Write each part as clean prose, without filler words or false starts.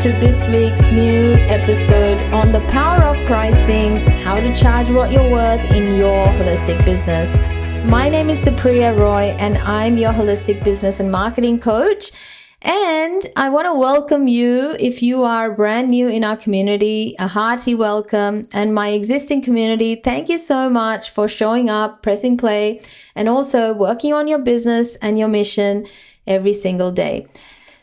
to this week's new episode on the power of pricing, how to charge what you're worth in your holistic business. My name is Supriya Roy and I'm your holistic business and marketing coach. And I want to welcome you if you are brand new in our community, a hearty welcome. And my existing community, thank you so much for showing up, pressing play, and also working on your business and your mission every single day.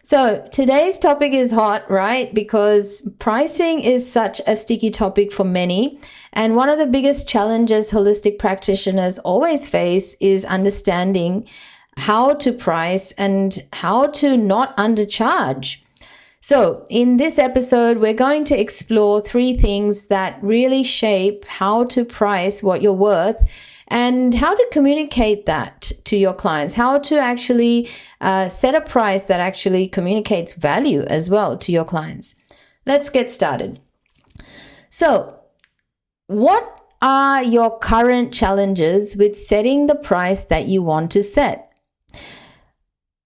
So today's topic is hot, right? Because pricing is such a sticky topic for many. And one of the biggest challenges holistic practitioners always face is understanding how to price and how to not undercharge. So in this episode, we're going to explore 3 things that really shape how to price what you're worth and how to communicate that to your clients, how to actually set a price that actually communicates value as well to your clients. Let's get started. So, what are your current challenges with setting the price that you want to set?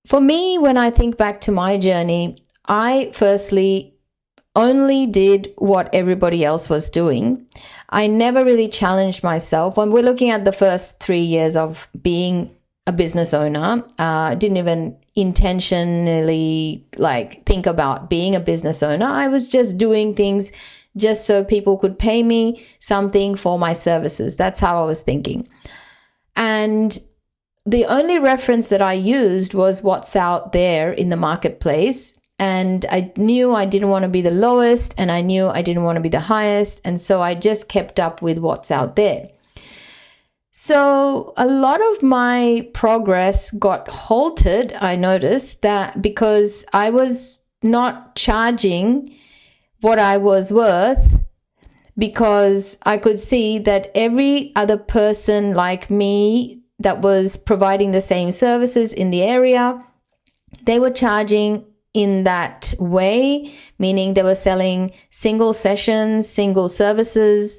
For me, when I think back to my journey, I firstly only did what everybody else was doing. I never really challenged myself. When we're looking at the first 3 years of being a business owner, didn't even intentionally think about being a business owner. I was just doing things just so people could pay me something for my services. That's how I was thinking. And the only reference that I used was what's out there in the marketplace. And I knew I didn't want to be the lowest and I knew I didn't want to be the highest. And so I just kept up with what's out there. So a lot of my progress got halted, I noticed, that because I was not charging what I was worth, because I could see that every other person like me that was providing the same services in the area, they were charging in that way, meaning they were selling single sessions, single services,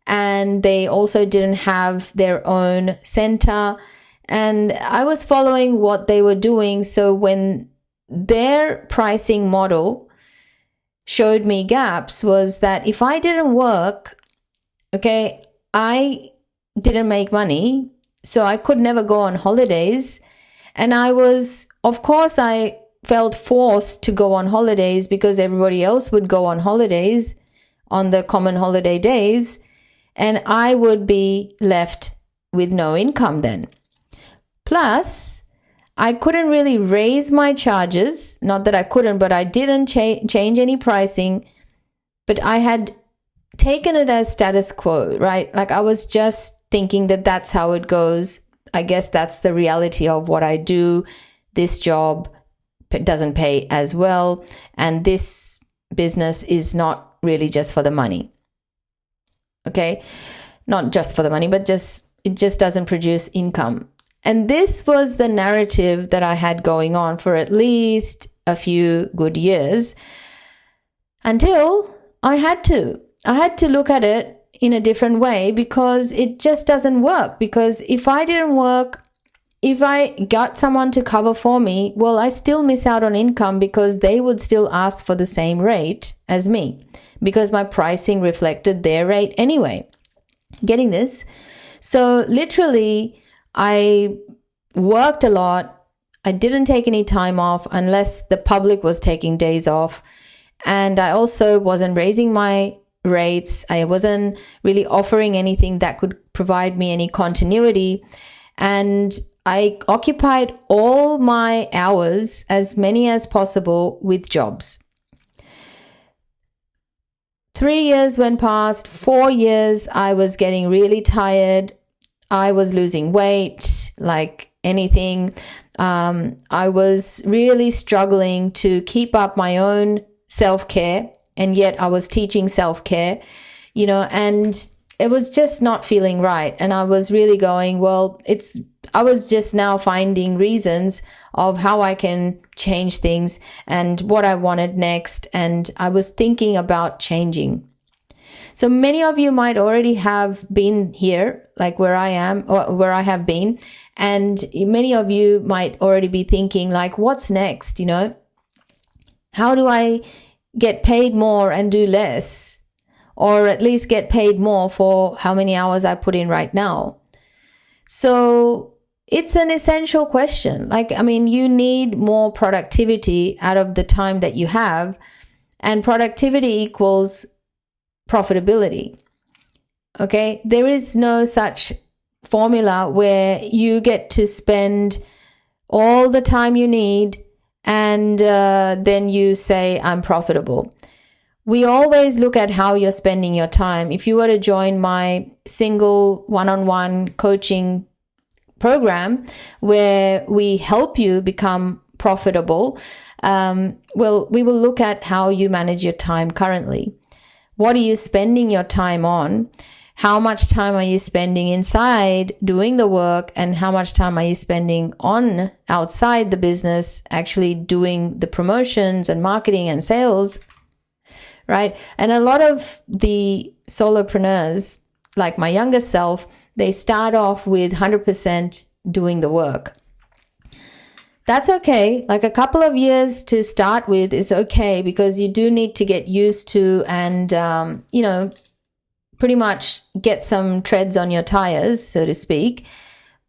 and they also didn't have their own center. And I was following what they were doing. So when their pricing model showed me gaps was that if I didn't work, I didn't make money. So I could never go on holidays. And I felt forced to go on holidays because everybody else would go on holidays on the common holiday days. And I would be left with no income then. Plus, I couldn't really raise my charges. Not that I couldn't, but I didn't change any pricing. But I had taken it as status quo, right? Like I was just thinking that that's how it goes. I guess that's the reality of what I do. This job doesn't pay as well. And this business is not really just for the money. Okay? Not just for the money, but it just doesn't produce income. And this was the narrative that I had going on for at least a few good years until I had to look at it in a different way because it just doesn't work. Because if I didn't work, if I got someone to cover for me, well, I still miss out on income because they would still ask for the same rate as me because my pricing reflected their rate anyway. Getting this? So literally, I worked a lot. I didn't take any time off unless the public was taking days off. And I also wasn't raising my rates. I wasn't really offering anything that could provide me any continuity. And I occupied all my hours, as many as possible, with jobs. 3 years went past, 4 years, I was getting really tired. I was losing weight like anything. I was really struggling to keep up my own self-care, and yet I was teaching self-care, and it was just not feeling right. And I was really going, I was just now finding reasons of how I can change things and what I wanted next. And I was thinking about changing. So many of you might already have been here, like where I am or where I have been. And many of you might already be thinking like, what's next? How do I get paid more and do less, or at least get paid more for how many hours I put in right now? So it's an essential question. You need more productivity out of the time that you have, and productivity equals profitability. Okay, there is no such formula where you get to spend all the time you need and then you say, I'm profitable. We always look at how you're spending your time. If you were to join my single one-on-one coaching program where we help you become profitable, we will look at how you manage your time currently. What are you spending your time on? How much time are you spending inside doing the work, and how much time are you spending on outside the business actually doing the promotions and marketing and sales, right? And a lot of the solopreneurs, like my younger self, they start off with 100% doing the work. That's okay. Like a couple of years to start with is okay, because you do need to get used to and, pretty much get some treads on your tires, so to speak.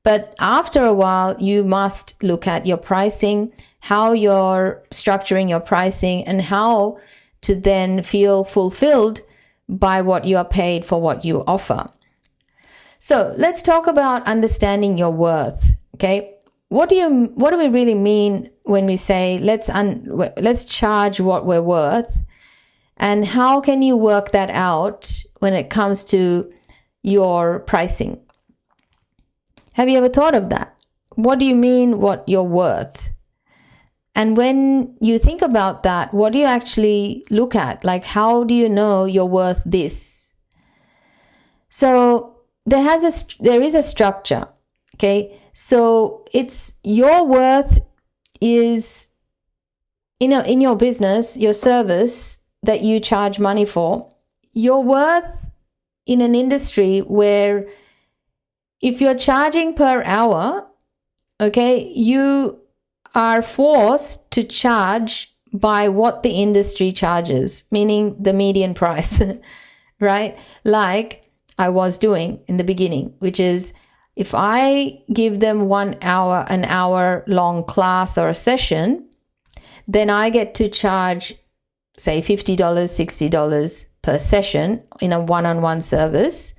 But after a while, you must look at your pricing, how you're structuring your pricing, and how to then feel fulfilled by what you are paid for what you offer. So let's talk about understanding your worth. Okay. What do we really mean when we say let's charge what we're worth? And how can you work that out when it comes to your pricing? Have you ever thought of that? What do you mean what you're worth? And when you think about that, what do you actually look at? Like, how do you know you're worth this? So there is a structure. Okay. So it's your worth is, in your business, your service that you charge money for, your worth in an industry where if you're charging per hour, okay, you are forced to charge by what the industry charges, meaning the median price, right? Like I was doing in the beginning, which is if I give them an hour long class or a session, then I get to charge, say, $50, $60 per session in a one-on-one service.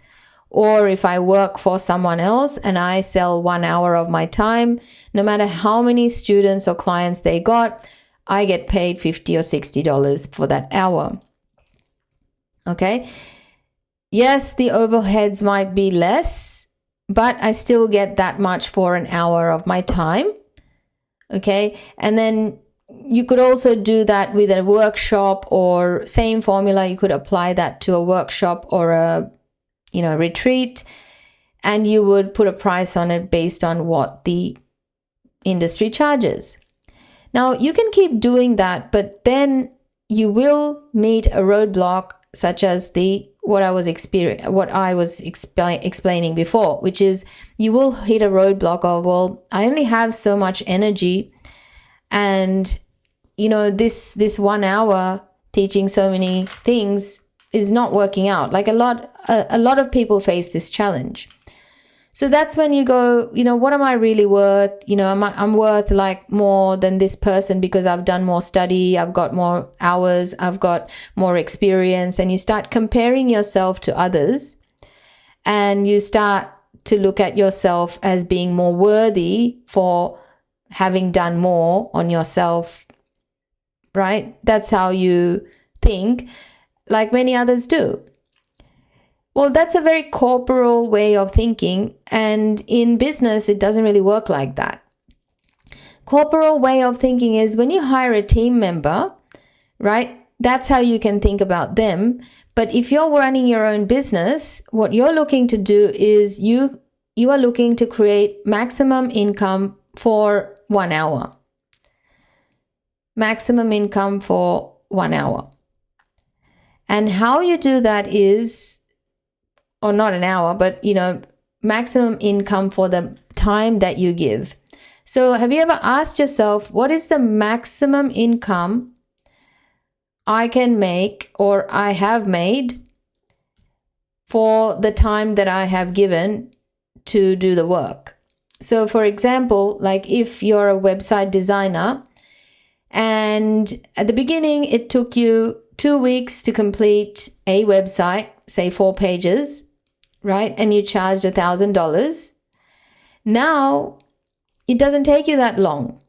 Or if I work for someone else and I sell 1 hour of my time, no matter how many students or clients they got, I get paid $50 or $60 for that hour. Okay. Yes, the overheads might be less, but I still get that much for an hour of my time. Okay. And then you could also do that with a workshop, or same formula, you could apply that to a workshop or a retreat, and you would put a price on it based on what the industry charges. Now, you can keep doing that, but then you will meet a roadblock such as what I was explaining before, which is you will hit a roadblock of, well, I only have so much energy, and this 1 hour teaching so many things is not working out. Like a lot of people face this challenge. So that's when you go, what am I really worth? I'm worth like more than this person because I've done more study, I've got more hours, I've got more experience, and you start comparing yourself to others, and you start to look at yourself as being more worthy for having done more on yourself, right? That's how you think, like many others do. Well, that's a very corporal way of thinking, and in business, it doesn't really work like that. Corporal way of thinking is when you hire a team member, right? That's how you can think about them. But if you're running your own business, what you're looking to do is you are looking to create maximum income for 1 hour. Maximum income for 1 hour. And how you do that is, or not an hour, but maximum income for the time that you give. So have you ever asked yourself, what is the maximum income I can make or I have made for the time that I have given to do the work. So for example, like if you're a website designer and at the beginning it took you 2 weeks to complete a website, say 4 pages, right? And you charged $1,000. Now it doesn't take you that long.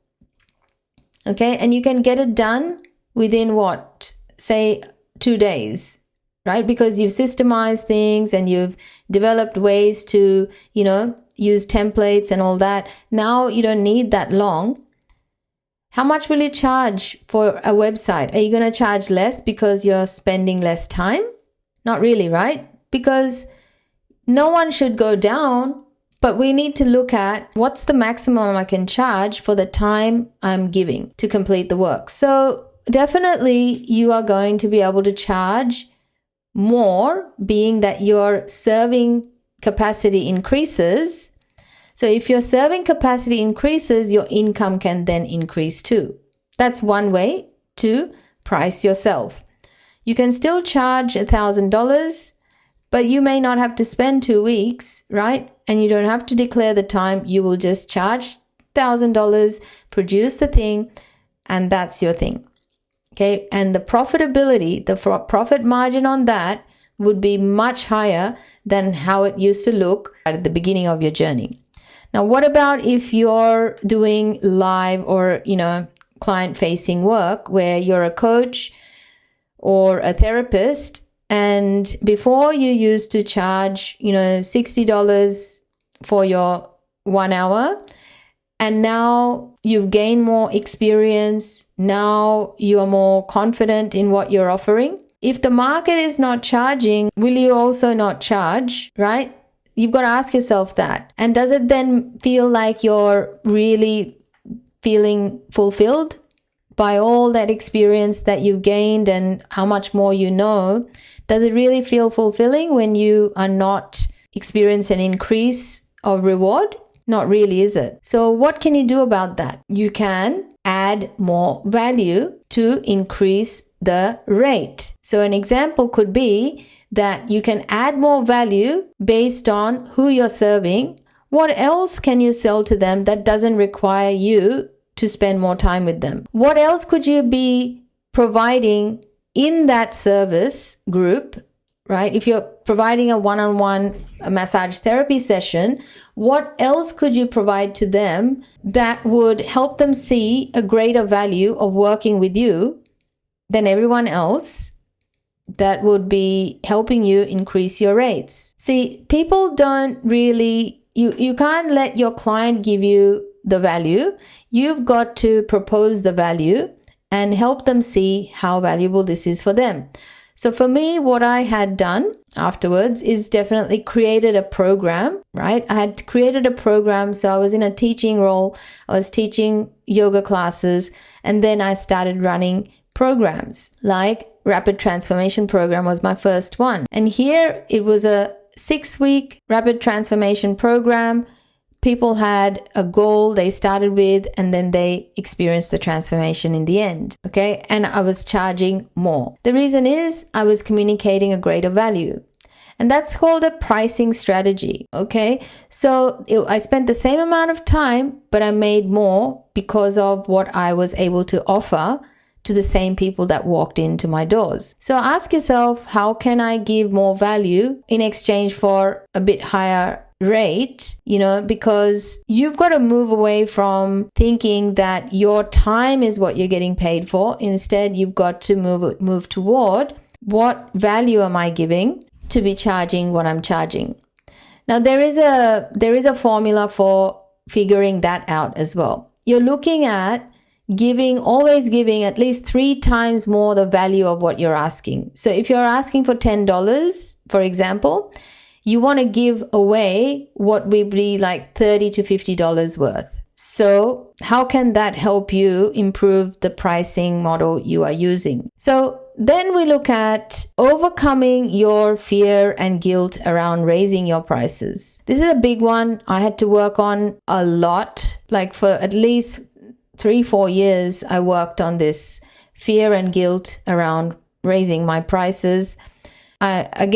Okay, and you can get it done within what? Say 2 days, right? Because you've systemized things and you've developed ways to, use templates and all that. Now you don't need that long. How much will you charge for a website? Are you going to charge less because you're spending less time? Not really, right? Because no one should go down, but we need to look at what's the maximum I can charge for the time I'm giving to complete the work. So definitely you are going to be able to charge more, being that your serving capacity increases. So if your serving capacity increases, your income can then increase too. That's one way to price yourself. You can still charge $1,000, but you may not have to spend 2 weeks, right? And you don't have to declare the time. You will just charge $1,000, produce the thing, and that's your thing. Okay, and the profitability, the profit margin on that would be much higher than how it used to look at the beginning of your journey. Now, what about if you're doing live or, client-facing work where you're a coach or a therapist, and before you used to charge, $60 for your 1 hour, and now you've gained more experience. Now you are more confident in what you're offering. If the market is not charging, will you also not charge, right? You've got to ask yourself that. And does it then feel like you're really feeling fulfilled by all that experience that you've gained and how much more you know? Does it really feel fulfilling when you are not experiencing an increase of reward? Not really, is it? So what can you do about that? You can add more value to increase the rate. So an example could be that you can add more value based on who you're serving. What else can you sell to them that doesn't require you to spend more time with them? What else could you be providing in that service group, right? If you're providing a one-on-one massage therapy session, what else could you provide to them that would help them see a greater value of working with you than everyone else that would be helping you increase your rates? See, people don't really, you can't let your client give you the value. You've got to propose the value and help them see how valuable this is for them. So for me, what I had done afterwards is definitely created a program, right? I had created a program. So I was in a teaching role. I was teaching yoga classes, and then I started running programs like Rapid Transformation Program was my first one. And here it was a 6-week rapid transformation program. People had a goal they started with, and then they experienced the transformation in the end. Okay. And I was charging more. The reason is I was communicating a greater value. And that's called a pricing strategy. Okay. So I spent the same amount of time, but I made more because of what I was able to offer to the same people that walked into my doors. So ask yourself, how can I give more value in exchange for a bit higher rate? Because you've got to move away from thinking that your time is what you're getting paid for. Instead, you've got to move toward what value am I giving to be charging what I'm charging. Now, there is a formula for figuring that out as well. You're looking at always giving at least 3 times more the value of what you're asking. So if you're asking for $10, for example, you want to give away what would be like $30 to $50 worth. So how can that help you improve the pricing model you are using? So then we look at overcoming your fear and guilt around raising your prices. This is a big one I had to work on a lot. Like for at least 3-4 years, I worked on this fear and guilt around raising my prices. I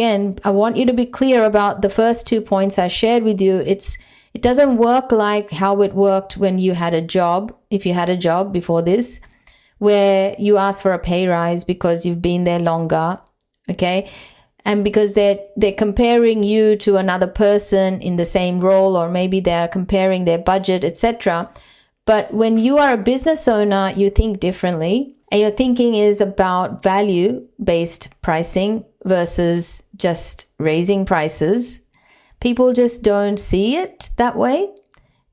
want you to be clear about the first 2 points I shared with you. It doesn't work like how it worked when you had a job, if you had a job before this, where you ask for a pay rise because you've been there longer, okay? And because they're comparing you to another person in the same role, or maybe they're comparing their budget, etc. But when you are a business owner, you think differently, and your thinking is about value-based pricing versus just raising prices. People just don't see it that way,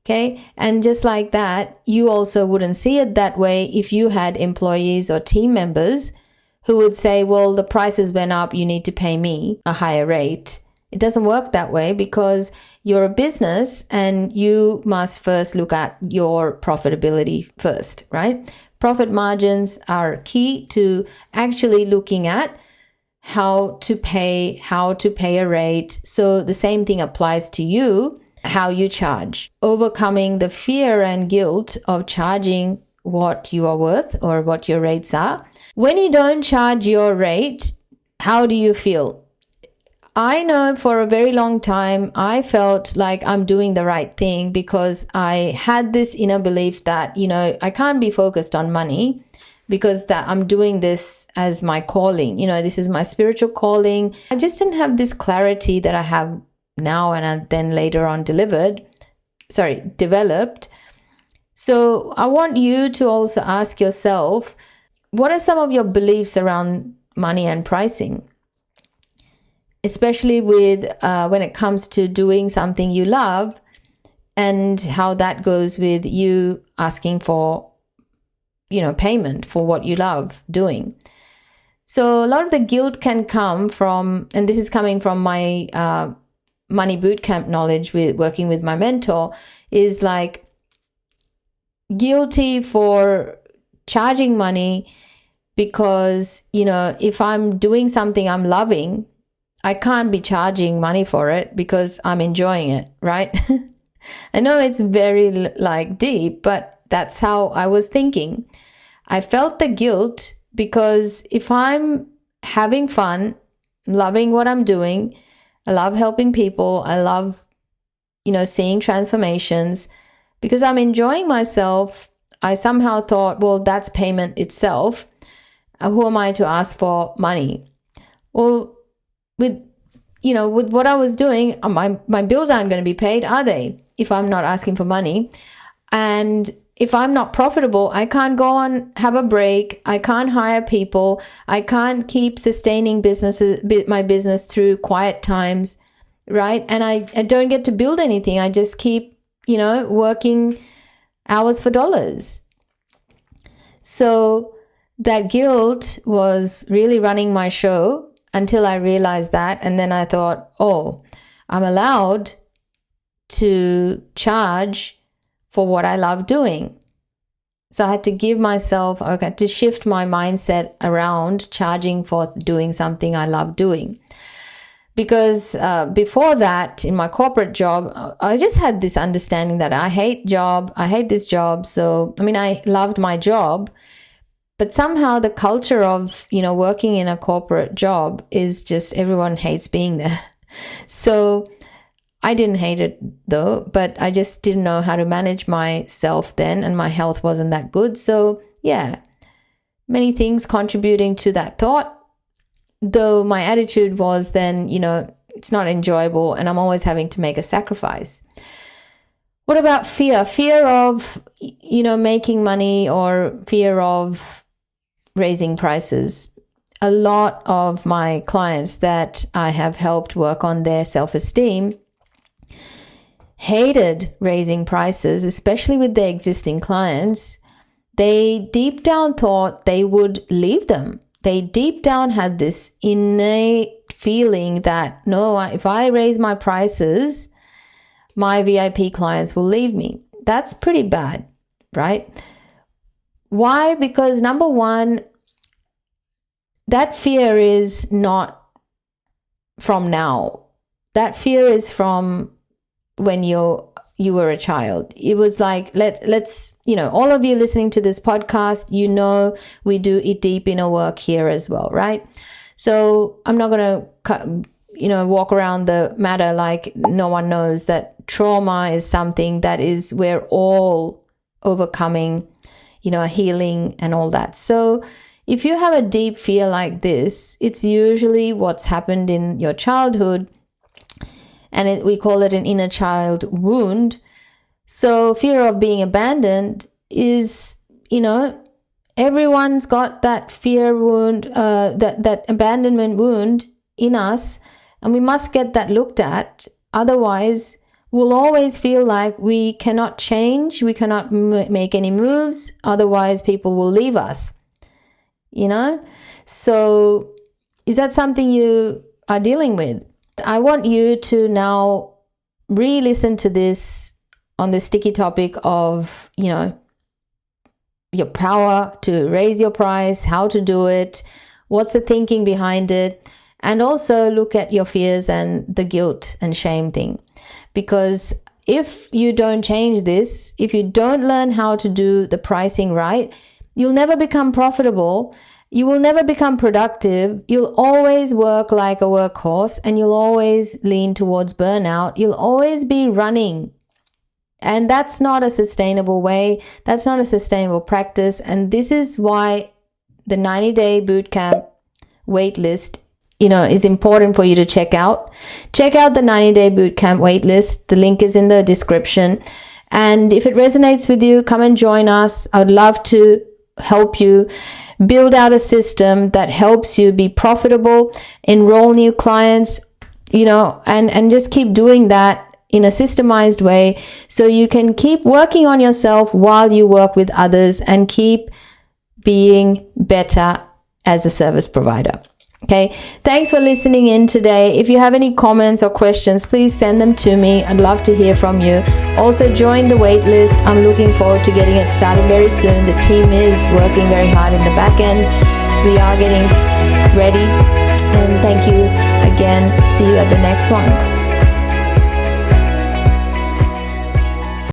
okay? And just like that, you also wouldn't see it that way if you had employees or team members who would say, well, the prices went up, you need to pay me a higher rate. It doesn't work that way because you're a business and you must first look at your profitability first, right? Profit margins are key to actually looking at how to pay a rate. So the same thing applies to you, how you charge. Overcoming the fear and guilt of charging what you are worth or what your rates are. When you don't charge your rate, how do you feel? I know for a very long time, I felt like I'm doing the right thing because I had this inner belief that, I can't be focused on money because that I'm doing this as my calling. This is my spiritual calling. I just didn't have this clarity that I have now and then later on developed. So I want you to also ask yourself, what are some of your beliefs around money and pricing? Especially with when it comes to doing something you love and how that goes with you asking for, payment for what you love doing. So a lot of the guilt can come from, and this is coming from my money bootcamp knowledge with working with my mentor, is like guilty for charging money because, if I'm doing something I'm loving, I can't be charging money for it because I'm enjoying it, right? I know it's very deep, but that's how I was thinking. I felt the guilt because if I'm having fun, loving what I'm doing, I love helping people, I love, seeing transformations, because I'm enjoying myself, I somehow thought, well, that's payment itself. Who am I to ask for money? Well, with what I was doing, my bills aren't going to be paid, are they? If I'm not asking for money. And if I'm not profitable, I can't go on, have a break. I can't hire people. I can't keep sustaining my business through quiet times, right? And I don't get to build anything. I just keep, working hours for dollars. So that guilt was really running my show until I realized that. And then I thought, oh, I'm allowed to charge for what I love doing. So I had to shift my mindset around charging for doing something I love doing. Because before that, in my corporate job, I just had this understanding that I hate this job. So, I loved my job, but somehow the culture of, working in a corporate job is just everyone hates being there. So I didn't hate it though, but I just didn't know how to manage myself then, and my health wasn't that good. So yeah, many things contributing to that thought, though my attitude was then, it's not enjoyable and I'm always having to make a sacrifice. What about fear? Fear of, making money, or fear of raising prices. A lot of my clients that I have helped work on their self-esteem hated raising prices, especially with their existing clients. They deep down thought they would leave them. They deep down had this innate feeling that, no, if I raise my prices, my VIP clients will leave me. That's pretty bad, right? Why? Because number one, that fear is not from now. That fear is from when you're, you were a child. It was like, let's, all of you listening to this podcast, we do it deep inner work here as well, right? So I'm not going to, walk around the matter like no one knows that trauma is something that is, we're all overcoming, healing and all that. So if you have a deep fear like this, it's usually what's happened in your childhood, and we call it an inner child wound. So fear of being abandoned is, everyone's got that fear wound, that abandonment wound in us, and we must get that looked at. Otherwise, we'll always feel like we cannot change, we cannot make any moves. Otherwise, people will leave us. So is that something you are dealing with? I want you to now re-listen to this on the sticky topic of, your power to raise your price, how to do it, what's the thinking behind it, and also look at your fears and the guilt and shame thing. Because if you don't change this, if you don't learn how to do the pricing right, you'll never become profitable. You will never become productive. You'll always work like a workhorse, and you'll always lean towards burnout. You'll always be running. And that's not a sustainable way. That's not a sustainable practice. And this is why the 90-day bootcamp waitlist, is important for you to check out. Check out the 90-day bootcamp waitlist. The link is in the description. And if it resonates with you, come and join us. I would love to help you build out a system that helps you be profitable, enroll new clients, and just keep doing that in a systemized way so you can keep working on yourself while you work with others and keep being better as a service provider. Okay, thanks for listening in today. If you have any comments or questions, please send them to me. I'd love to hear from you. Also, join the waitlist. I'm looking forward to getting it started very soon. The team is working very hard in the back end. We are getting ready. And thank you again. See you at the next one.